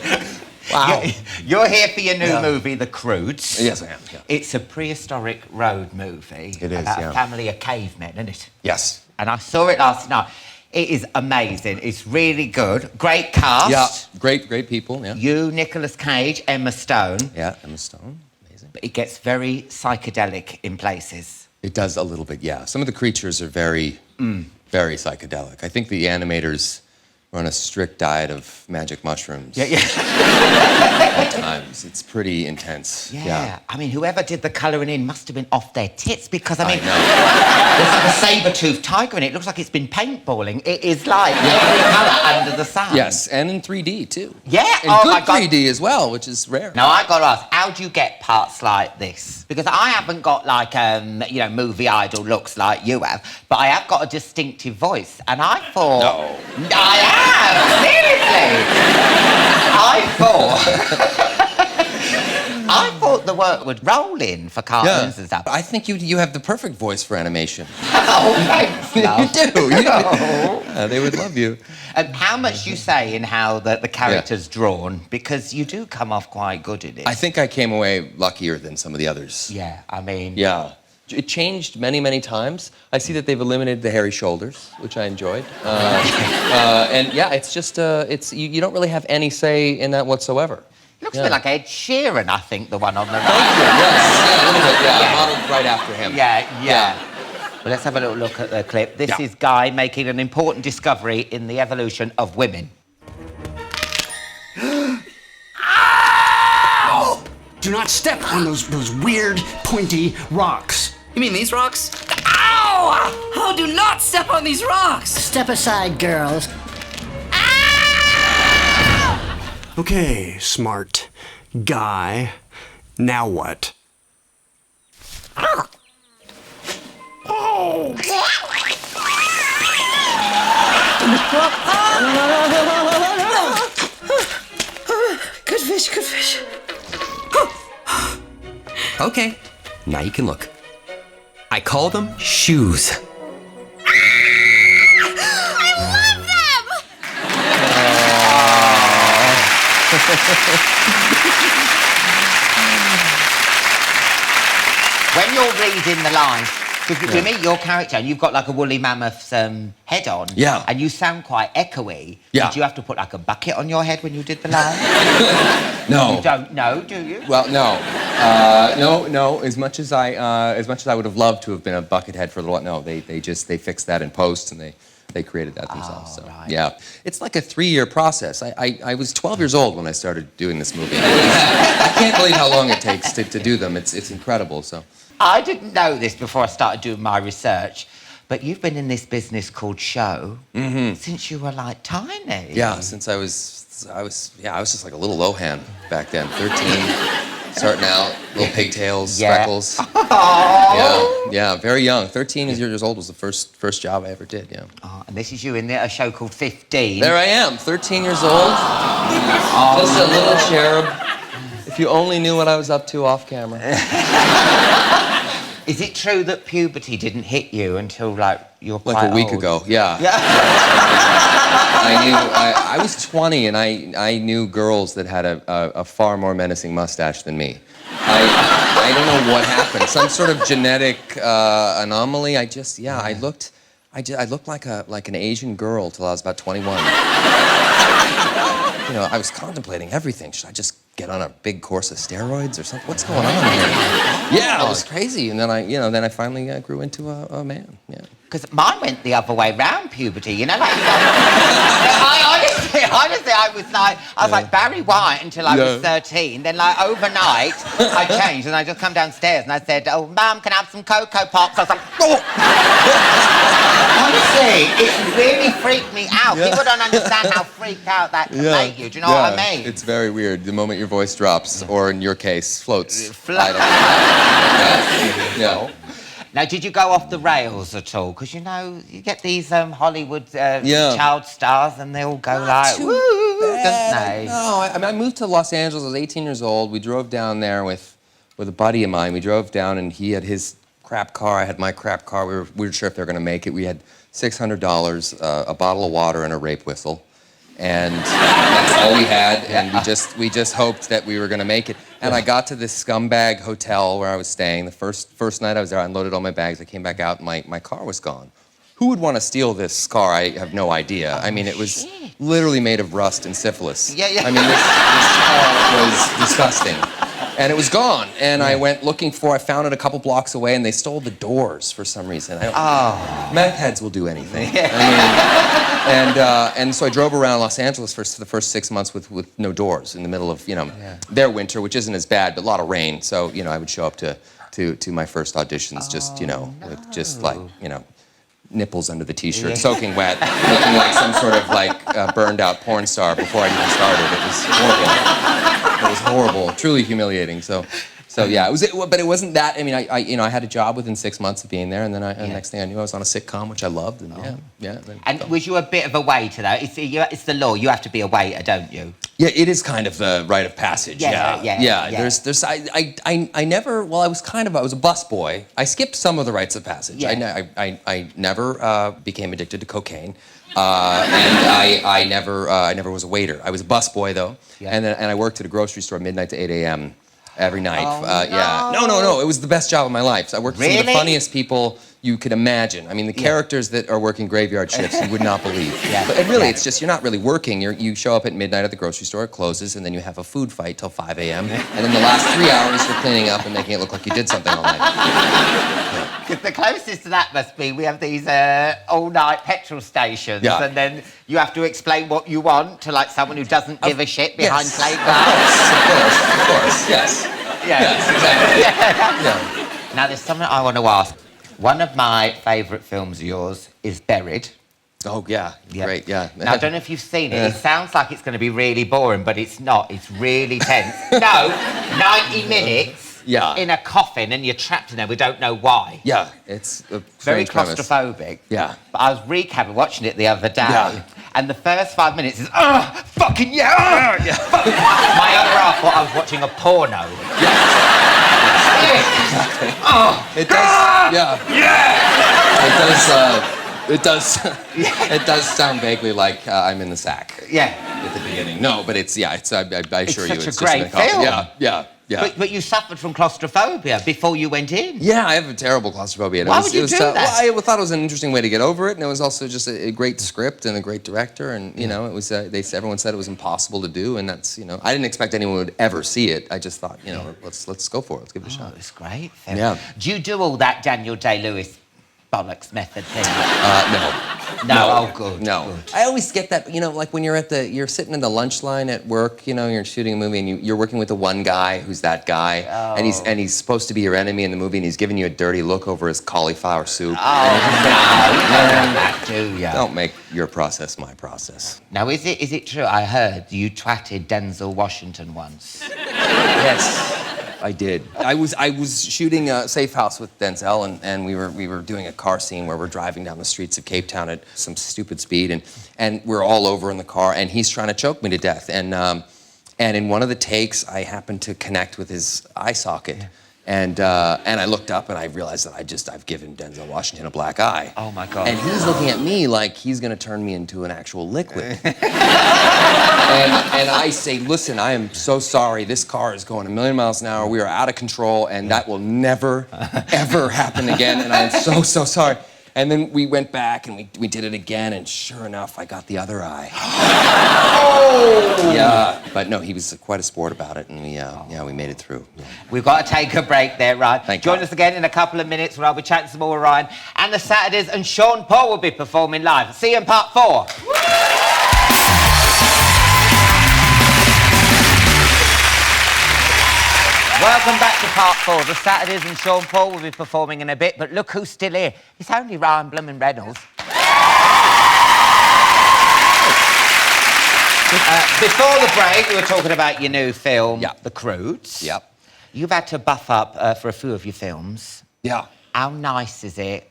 Speaker 10: Wow.
Speaker 1: You're here for your new movie, The Croods.
Speaker 10: Yes, I am. Yeah.
Speaker 1: It's a prehistoric road movie.
Speaker 10: It is,
Speaker 1: about
Speaker 10: yeah.
Speaker 1: a family of cavemen, isn't it?
Speaker 10: Yes.
Speaker 1: And I saw it last night. It is amazing. It's really good. Great cast.
Speaker 10: Yeah. Great people. Yeah.
Speaker 1: You, Nicolas Cage, Emma Stone.
Speaker 10: Yeah, Emma Stone. Amazing.
Speaker 1: But it gets very psychedelic in places.
Speaker 10: It does a little bit, yeah. Some of the creatures are very, very psychedelic. I think the animators were on a strict diet of magic mushrooms.
Speaker 1: Yeah.
Speaker 10: At times. It's pretty intense.
Speaker 1: Yeah. I mean, whoever did the colouring in must have been off their tits because, I mean,
Speaker 10: know.
Speaker 1: there's like a saber-toothed tiger in it. It looks like it's been paintballing. It is like every colour under the sun.
Speaker 10: Yes, and in 3D too.
Speaker 1: Yeah.
Speaker 10: And
Speaker 1: Oh,
Speaker 10: good
Speaker 1: my God.
Speaker 10: 3D as well, which is rare.
Speaker 1: Now, I got to ask, how do you get parts like this? Because I haven't got, like, movie idol looks like you have, but I have got a distinctive voice. And I thought...
Speaker 10: No.
Speaker 1: I I thought the work would roll in for cartoons and stuff.
Speaker 10: I think you have the perfect voice for animation.
Speaker 1: Oh, thanks, love.
Speaker 10: You do. Yeah, they would love you.
Speaker 1: And how much you say in how the character's drawn, because you do come off quite good at it.
Speaker 10: I think I came away luckier than some of the others.
Speaker 1: Yeah, I mean...
Speaker 10: Yeah. It changed many, many times. I see that they've eliminated the hairy shoulders, which I enjoyed. And yeah, it's just, you don't really have any say in that whatsoever.
Speaker 1: Looks a bit like Ed Sheeran, I think, the one on the right.
Speaker 10: Yes, yeah, a little bit, yeah. Modeled right after him.
Speaker 1: Yeah. Well, let's have a little look at the clip. This is Guy making an important discovery in the evolution of women.
Speaker 11: Ow! Do not step on those weird, pointy rocks.
Speaker 12: You mean these rocks? Ow! Oh, do not step on these rocks!
Speaker 11: Step aside, girls. Okay, smart guy. Now what? Oh!
Speaker 12: Good fish, good fish. Okay, now you can look. I call them shoes.
Speaker 6: I love them!
Speaker 1: When you're reading the lines, because we meet your character and you've got like a woolly mammoth's head on.
Speaker 10: Yeah.
Speaker 1: And you sound quite echoey.
Speaker 10: Yeah.
Speaker 1: Did you have to put like a bucket on your head when you did the line?
Speaker 10: No.
Speaker 1: You don't know, do you?
Speaker 10: Well, no. No. As much as I would have loved to have been a buckethead for a little while, no, they fixed that in post and they created that themselves. So
Speaker 1: right.
Speaker 10: yeah, it's like a 3-year process. I was 12 years old when I started doing this movie. I can't believe how long it takes to do them. It's incredible. So
Speaker 1: I didn't know this before I started doing my research, but you've been in this business called show since you were like tiny.
Speaker 10: yeah, since I was just like a little Lohan back then, 13. Starting out, little pigtails, freckles. Yeah, very young. 13 years old was the first job I ever did, yeah.
Speaker 1: Oh, and this is you in a show called 15.
Speaker 10: There I am, 13 years old. Just a little cherub. If you only knew what I was up to off camera.
Speaker 1: Is it true that puberty didn't hit you until like you're quite
Speaker 10: Like a week
Speaker 1: old?
Speaker 10: ago, yeah. I was 20 and I knew girls that had a far more menacing mustache than me. I don't know what happened. Some sort of genetic anomaly. I looked like an Asian girl till I was about 21. You know, I was contemplating everything. Should I just get on a big course of steroids or something? What's going on here? Yeah, it was crazy. And then I finally grew into a man. Yeah.
Speaker 1: Because mine went the other way round puberty, you know? Like, honestly, I was like Barry White until I was 13. Then, like, overnight, I changed and I just come downstairs and I said, "Oh, Mum, can I have some Cocoa Pops?" I was like, "Oh!" Honestly, it really freaked me out. People don't understand how freaked out that can make you. Do you know what I mean?
Speaker 10: It's very weird. The moment your voice drops, or in your case, floats. Yeah.
Speaker 1: Now, did you go off the rails at all? Because, you know, you get these Hollywood child stars and they all go like, woo, don't they?
Speaker 10: No, I moved to Los Angeles. I was 18 years old. We drove down there with a buddy of mine. We drove down and he had his crap car. I had my crap car. We weren't sure if they were going to make it. We had $600, a bottle of water, and a rape whistle. And that's all we had, and we just hoped that we were going to make it. And I got to this scumbag hotel where I was staying. The first night I was there, I unloaded all my bags. I came back out, and my car was gone. Who would want to steal this car? I have no idea. I mean, it was literally made of rust and syphilis.
Speaker 1: Yeah.
Speaker 10: I mean, this car was disgusting. And it was gone. And I went looking for it. I found it a couple blocks away, and they stole the doors for some reason. Meth heads will do anything. And so I drove around Los Angeles for the first 6 months with no doors in the middle of their winter, which isn't as bad, but a lot of rain. So I would show up to my first auditions with just like nipples under the t-shirt, soaking wet, looking like some sort of burned out porn star before I even started. It was horrible. It was horrible, truly humiliating. So So yeah, but it wasn't that. I mean, I had a job within 6 months of being there, and then the next thing I knew, I was on a sitcom, which I loved, and
Speaker 1: And was you a bit of a waiter though? It's the law. You have to be a waiter, don't you?
Speaker 10: Yeah, it is kind of the rite of passage. Yeah. I never. Well, I was a busboy. I skipped some of the rites of passage. I never became addicted to cocaine. And I never was a waiter. I was a busboy though, and I worked at a grocery store midnight to 8 a.m. every night. No. It was the best job of my life. So I worked with some of the funniest people you could imagine. I mean, the characters that are working graveyard shifts, you would not believe. But really, it's just, you're not really working. You show up at midnight at the grocery store, it closes, and then you have a food fight till 5 a.m. And then the last 3 hours you're cleaning up and making it look like you did something all night.
Speaker 1: Because the closest to that must be, we have these all-night petrol stations, and then you have to explain what you want to like someone who doesn't give a shit behind plate glass.
Speaker 10: Of course, yes.
Speaker 1: Yes, exactly. Now, there's something I want to ask. One of my favourite films of yours is Buried.
Speaker 10: Oh, yeah. Great, yeah.
Speaker 1: Now, I don't know if you've seen it. It sounds like it's going to be really boring, but it's not. It's really tense. No, 90 minutes in a coffin, and you're trapped in there. We don't know why.
Speaker 10: Yeah, it's a
Speaker 1: very
Speaker 10: premise.
Speaker 1: claustrophobic.
Speaker 10: Yeah.
Speaker 1: But I was recapping, watching it the other day, and the first 5 minutes is, fucking yeah! My other half thought I was watching a porno.
Speaker 10: It does. It does sound vaguely like I'm in the sack. At the beginning. No, but I assure you, it's
Speaker 1: such a great film.
Speaker 10: Yeah.
Speaker 1: But you suffered from claustrophobia before you went in.
Speaker 10: Yeah, I have a terrible claustrophobia.
Speaker 1: Why would you do that?
Speaker 10: Well, I thought it was an interesting way to get over it, and it was also just a great script and a great director, and you know, it was. Everyone said it was impossible to do, and that's I didn't expect anyone would ever see it. I just thought, let's go for it. Let's give it a shot.
Speaker 1: It's great.
Speaker 10: Yeah.
Speaker 1: Do you do all that Daniel Day-Lewis bollocks method thing?
Speaker 10: No.
Speaker 1: Oh, good.
Speaker 10: No.
Speaker 1: Good.
Speaker 10: I always get that, like when you're sitting in the lunch line at work, you're shooting a movie and you're working with the one guy who's that guy, and he's supposed to be your enemy in the movie, and he's giving you a dirty look over his cauliflower soup. Don't make your process my process.
Speaker 1: Now, is it true? I heard you twatted Denzel Washington once.
Speaker 10: Yes. I did. I was shooting Safe House with Denzel, and we were doing a car scene where we're driving down the streets of Cape Town at some stupid speed, and we're all over in the car, and he's trying to choke me to death. And in one of the takes, I happened to connect with his eye socket, and I looked up and I realized that I've given Denzel Washington a black eye.
Speaker 1: Oh my God.
Speaker 10: And he's looking at me like he's gonna turn me into an actual liquid. And I say, listen, I am so sorry. This car is going 1,000,000 miles an hour. We are out of control, and that will never, ever happen again. And I am so, so sorry. And then we went back and we did it again, and sure enough, I got the other eye. Yeah, but no, he was quite a sport about it, and we made it through. Yeah.
Speaker 1: We've got to take a break there, Ryan. Join
Speaker 10: God.
Speaker 1: us again in a couple of minutes when I'll be chatting some more with Ryan. And the Saturdays, and Sean Paul will be performing live. See you in part 4. Welcome back to part 4. The Saturdays and Sean Paul will be performing in a bit, but look who's still here. It's only Ryan Bloomin' Reynolds. Before the break, we were talking about your new film, The Croods.
Speaker 10: Yep.
Speaker 1: You've had to buff up for a few of your films.
Speaker 10: Yeah.
Speaker 1: How nice is it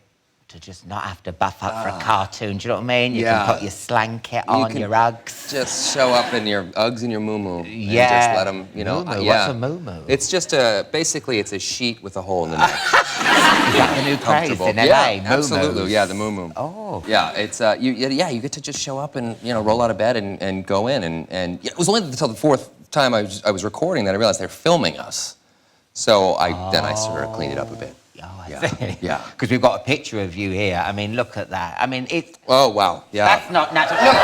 Speaker 1: to just not have to buff up for a cartoon? Do you know what I mean? You can put your slang kit on, your Uggs.
Speaker 10: Just show up in your Uggs and your moo-moo.
Speaker 1: Yeah.
Speaker 10: And just let them,
Speaker 1: Moo-moo? What's a moo-moo?
Speaker 10: It's just basically it's a sheet with a hole in the neck.
Speaker 1: Is that the new craze in LA?
Speaker 10: Absolutely. Yeah, the moo-moo.
Speaker 1: Oh.
Speaker 10: Yeah, it's you get to just show up and roll out of bed and go in and it was only until the 4th time I was recording that I realized they're filming us. So then I sort of cleaned it up a bit. Yeah.
Speaker 1: Because we've got a picture of you here. I mean, look at that. I mean, it's...
Speaker 10: Oh, wow. Yeah.
Speaker 1: That's not natural. Look.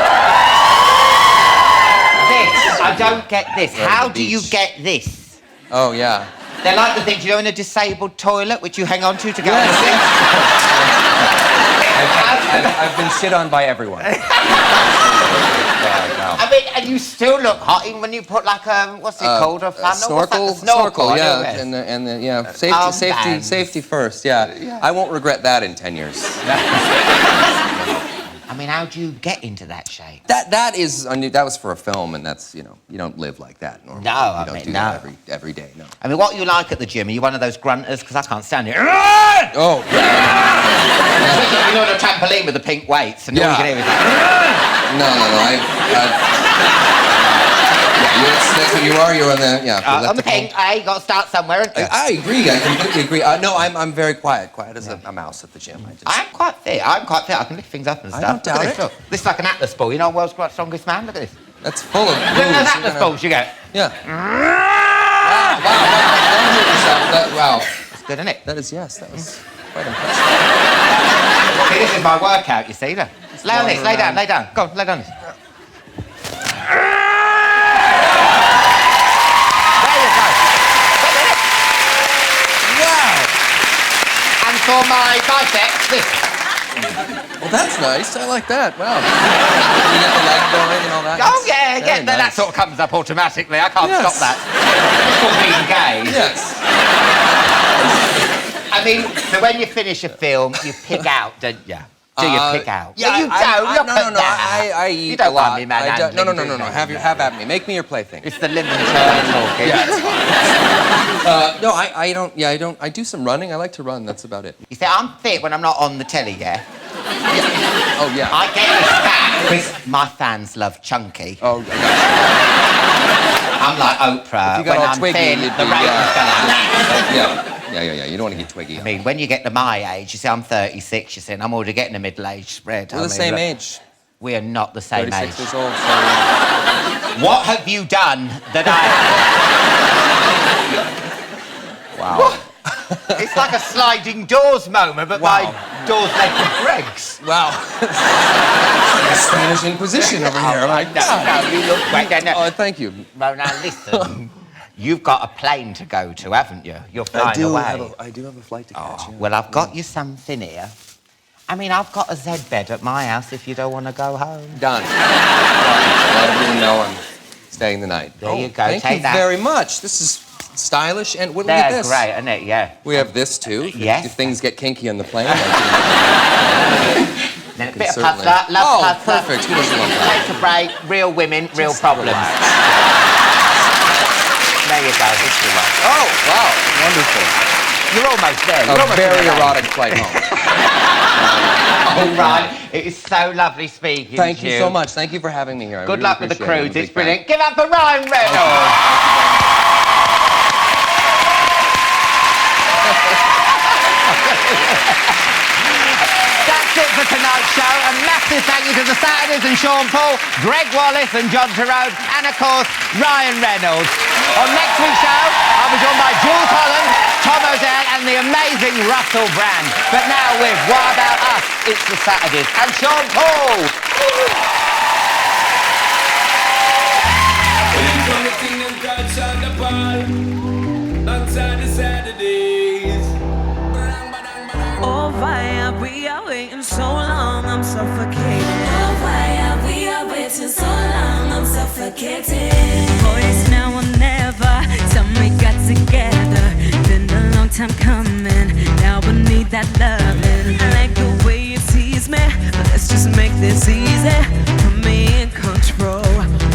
Speaker 1: This. I don't get this. How do you get this?
Speaker 10: Oh, yeah.
Speaker 1: They're like the things, in a disabled toilet, which you hang on to go on the sink.
Speaker 10: I've been shit on by everyone.
Speaker 1: I mean, and you still look hot even when you put like what's it called, a flannel?
Speaker 10: Snorkel, yeah, and safety first, yeah. I won't regret that in 10 years.
Speaker 1: I I mean, how do you get into that shape?
Speaker 10: That was for a film, and that's, you don't live like that normally.
Speaker 1: No,
Speaker 10: you don't do that every day, no.
Speaker 1: I mean, what you like at the gym? Are you one of those grunters? Because I can't stand it.
Speaker 10: Oh.
Speaker 1: You know, on a trampoline with the pink weights, and all you can hear is like...
Speaker 10: No. That's what you are. You're on the
Speaker 1: on the pink. You got to start somewhere.
Speaker 10: I agree. I completely agree. No, I'm very quiet as a mouse at the gym.
Speaker 1: I'm quite fit. I can lift things up and stuff.
Speaker 10: I don't doubt it.
Speaker 1: Look, this is like an Atlas ball. You know, world's strongest man. Look at this.
Speaker 10: That's full of.
Speaker 1: Look at those Atlas balls. You go.
Speaker 10: Yeah. Wow.
Speaker 1: That's good, isn't it?
Speaker 10: That was quite impressive.
Speaker 1: See, this is my workout. You see, look. Lay on this. Lay down. Go on, lay down this. For my biceps, this.
Speaker 10: Well, that's nice. I like that. Wow. You get the leg going and all that.
Speaker 1: Oh, yeah.
Speaker 10: Nice.
Speaker 1: That sort of comes up automatically. I can't stop that. It's called being gay.
Speaker 10: Yes.
Speaker 1: I mean, so when you finish a film, you pick out, don't you? Do you pick out?
Speaker 10: Yeah,
Speaker 1: you don't.
Speaker 10: No. I eat
Speaker 1: you don't
Speaker 10: a lot.
Speaker 1: want me, man.
Speaker 10: No. Have at me. Make me your plaything.
Speaker 1: It's the limb and turn talking.
Speaker 10: Yeah, it's fine. No, I don't. Yeah, I don't. I do some running. I like to run. That's about it.
Speaker 1: You see, I'm fit when I'm not on the telly, yeah?
Speaker 10: Oh, yeah.
Speaker 1: I get this fat because my fans love chunky.
Speaker 10: Oh, yeah.
Speaker 1: I'm like Oprah.
Speaker 10: If you got
Speaker 1: when
Speaker 10: all
Speaker 1: I'm
Speaker 10: twiggy,
Speaker 1: thin, the ratings go out.
Speaker 10: Yeah. You don't want to get twiggy.
Speaker 1: I mean, when you get to my age, you see, I'm 36, you see, and I'm already getting a middle-aged spread.
Speaker 10: We're the same age.
Speaker 1: We are not the same
Speaker 10: 36
Speaker 1: age.
Speaker 10: years old, so...
Speaker 1: What have you done that I...
Speaker 10: Wow.
Speaker 1: It's like a sliding doors moment, but my door's made of Gregg's.
Speaker 10: Wow. The Spanish Inquisition over here.
Speaker 1: No, you look great. No.
Speaker 10: Oh, thank you.
Speaker 1: Well, now listen. You've got a plane to go to, haven't you? You're flying away.
Speaker 10: I do have a flight to catch. Yeah.
Speaker 1: Well, I've got you something here. I mean, I've got a Z bed at my house if you don't want to go home.
Speaker 10: Done. Let everyone know I'm staying the night.
Speaker 1: There you go.
Speaker 10: Thank you very much. This is stylish. And what do we get this?
Speaker 1: They're great, isn't it? Yeah.
Speaker 10: We have this too.
Speaker 1: Yes.
Speaker 10: If things get kinky on the plane.
Speaker 1: Then a bit of pasta, love pasta.
Speaker 10: Perfect. Who doesn't love that?
Speaker 1: Take a break. Real women, real problems. There you go.
Speaker 10: Oh, wow. Wonderful.
Speaker 1: You're almost there.
Speaker 10: A very erotic flight home.
Speaker 1: All right. It is so lovely speaking to you.
Speaker 10: Thank you so much. Thank you for having me here.
Speaker 1: Good luck with the cruise. It's brilliant. Give up for Ryan Reynolds. That's it for tonight's show. A massive thank you to the Saturdays and Sean Paul, Gregg Wallace and John Torode, and of course, Ryan Reynolds. On next week's show, I'll be joined by Jules Holland, Tom O'Dell, and the amazing Russell Brand. But now with What About Us? It's the Saturdays and Sean Paul.
Speaker 13: Oh, why are we waiting so long? I'm suffocating. Oh, why are we waiting so long? I'm suffocating. Boys, now or never. Tell me got together. Been a long time coming. Now we need that loving. I like the way you tease me, but let's just make this easy. Put me in control.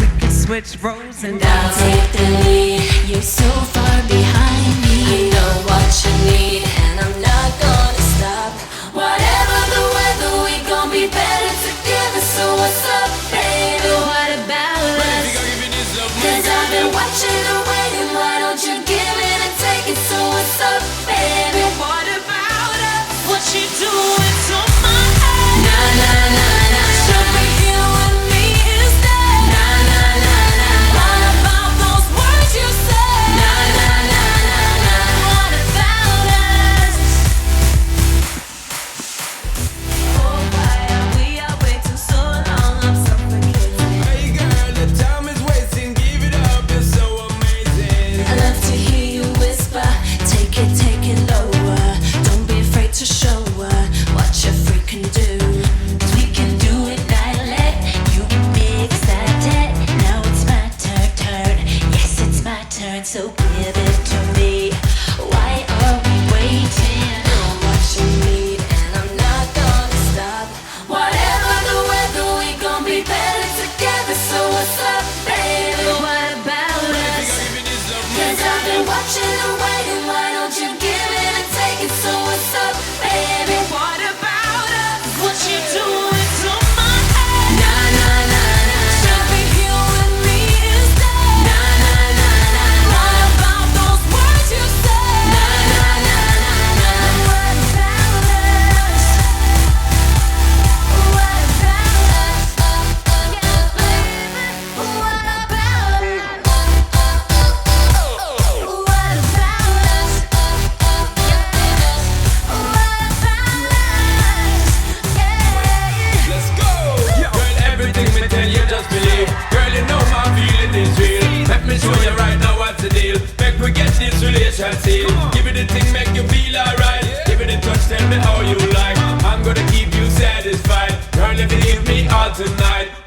Speaker 13: We can switch roles and
Speaker 14: I'll take the lead. You're so far behind me. I know what you need, and I'm not gonna stop. Whatever the weather, we gon' be better together. So what's up, baby? What about us? 'Cause I've been watching and waiting. Why don't you give it and take it? So what's up, baby?
Speaker 13: What about us? What you doing to my head?
Speaker 14: Nah, nah, nah, nah.
Speaker 13: Should be here with me instead.
Speaker 14: Nah, nah, nah, nah.
Speaker 13: What about those words you said?
Speaker 14: Nah, nah, nah, nah, nah.
Speaker 13: What about us? Oh, why are we waiting so long? I'm suffocating.
Speaker 15: Hey girl, the time is wasting. Give it up, you're so amazing.
Speaker 14: I love to hear you whisper. Take it lower. Don't be afraid to show her what your freak can do. 'Cause we can do it nightly. You can be excited. Now it's my turn. Yes, it's my turn. So give it to me. Why are we waiting? Know what you need, and I'm not gonna stop. Whatever the way.
Speaker 15: Chatty. Give it a thing, make you feel alright. Give it a touch, tell me how you like. I'm gonna keep you satisfied. Girl, if you leave me all tonight.